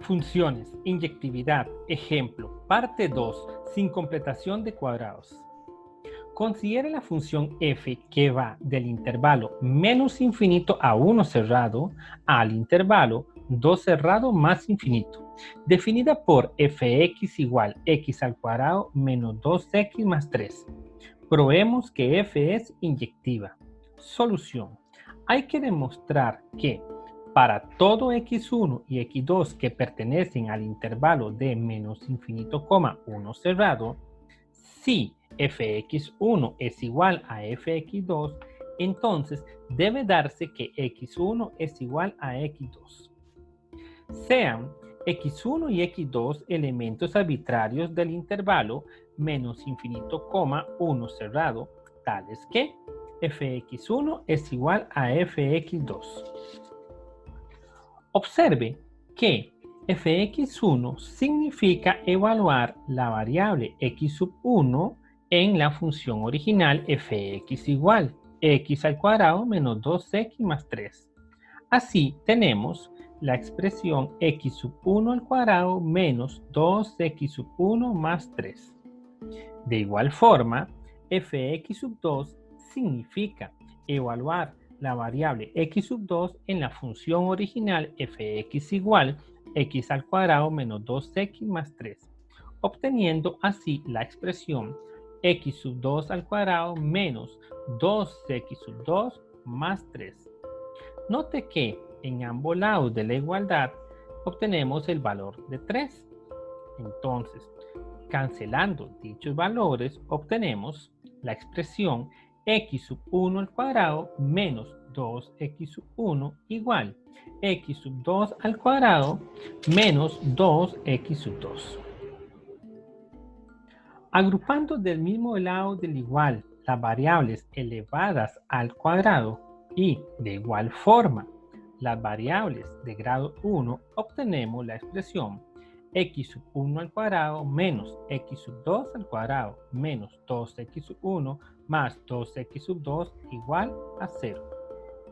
Funciones, inyectividad, ejemplo, parte 2, sin completación de cuadrados. Considere la función f que va del intervalo menos infinito a 1 cerrado al intervalo 2 cerrado más infinito, definida por fx igual x al cuadrado menos 2x más 3. Probemos que f es inyectiva. Solución. Hay que demostrar que para todo x1 y x2 que pertenecen al intervalo de menos infinito, 1 cerrado, si fx1 es igual a fx2, entonces debe darse que x1 es igual a x2. Sean x1 y x2 elementos arbitrarios del intervalo menos infinito, 1 cerrado, tales que fx1 es igual a fx2. Observe que fx1 significa evaluar la variable x1 en la función original fx igual x al cuadrado menos 2x más 3. Así tenemos la expresión x1 al cuadrado menos 2x1 más 3. De igual forma, fx2 significa evaluar la variable x2 en la función original fx igual x al cuadrado menos 2x más 3, obteniendo así la expresión x2 al cuadrado menos 2x2 más 3. Note que en ambos lados de la igualdad obtenemos el valor de 3. Entonces, cancelando dichos valores, obtenemos la expresión x1 al cuadrado menos 2x1 igual x2 al cuadrado menos 2x2. Agrupando del mismo lado del igual las variables elevadas al cuadrado y de igual forma las variables de grado 1, obtenemos la expresión x1 al cuadrado menos x2 al cuadrado menos 2x1 más 2x2 igual a 0.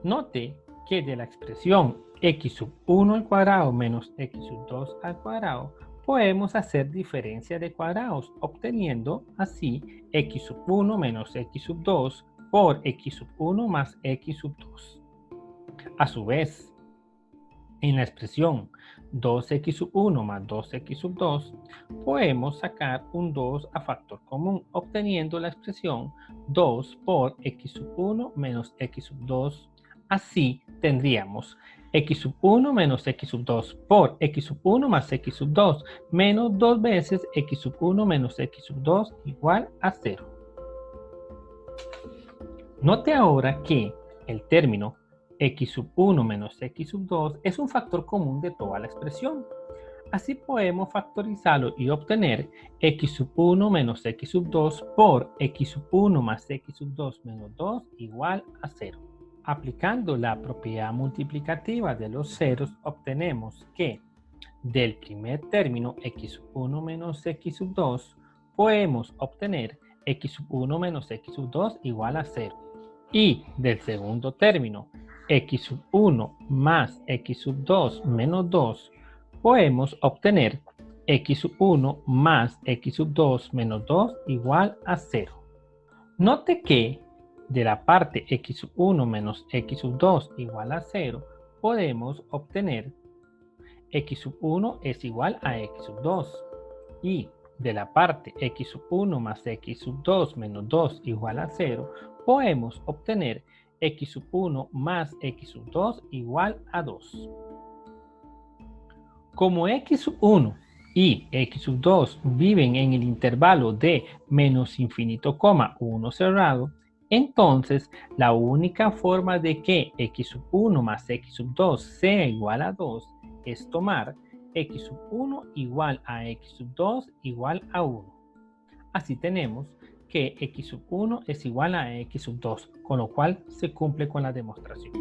Note que de la expresión x1 al cuadrado menos x2 al cuadrado podemos hacer diferencia de cuadrados, obteniendo así x1 menos x2 por x1 más x2. A su vez, en la expresión 2x1 más 2x2, podemos sacar un 2 a factor común, obteniendo la expresión 2 por x1 menos x2. Así tendríamos x1 menos x2 por x1 más x2 menos 2 veces x1 menos x2 igual a 0. Note ahora que el término x1 menos x2 es un factor común de toda la expresión. Así podemos factorizarlo y obtener x1 menos x2 por x1 más x2 menos 2 igual a 0. Aplicando la propiedad multiplicativa de los ceros, obtenemos que del primer término x1 menos x2 podemos obtener x1 menos x2 igual a 0. Y del segundo término x1 más x2 menos 2 podemos obtener x1 más x2 menos 2 igual a 0. Note que de la parte x1 menos x2 igual a 0 podemos obtener x1 es igual a x2 y de la parte x1 más x2 menos 2 igual a 0 podemos obtener x1 más x2 igual a 2. Como x1 y x2 viven en el intervalo de menos infinito, 1 cerrado, entonces la única forma de que x1 más x2 sea igual a 2 es tomar x1 igual a x2 igual a 1. Así tenemos que x1 es igual a x2, con lo cual se cumple con la demostración.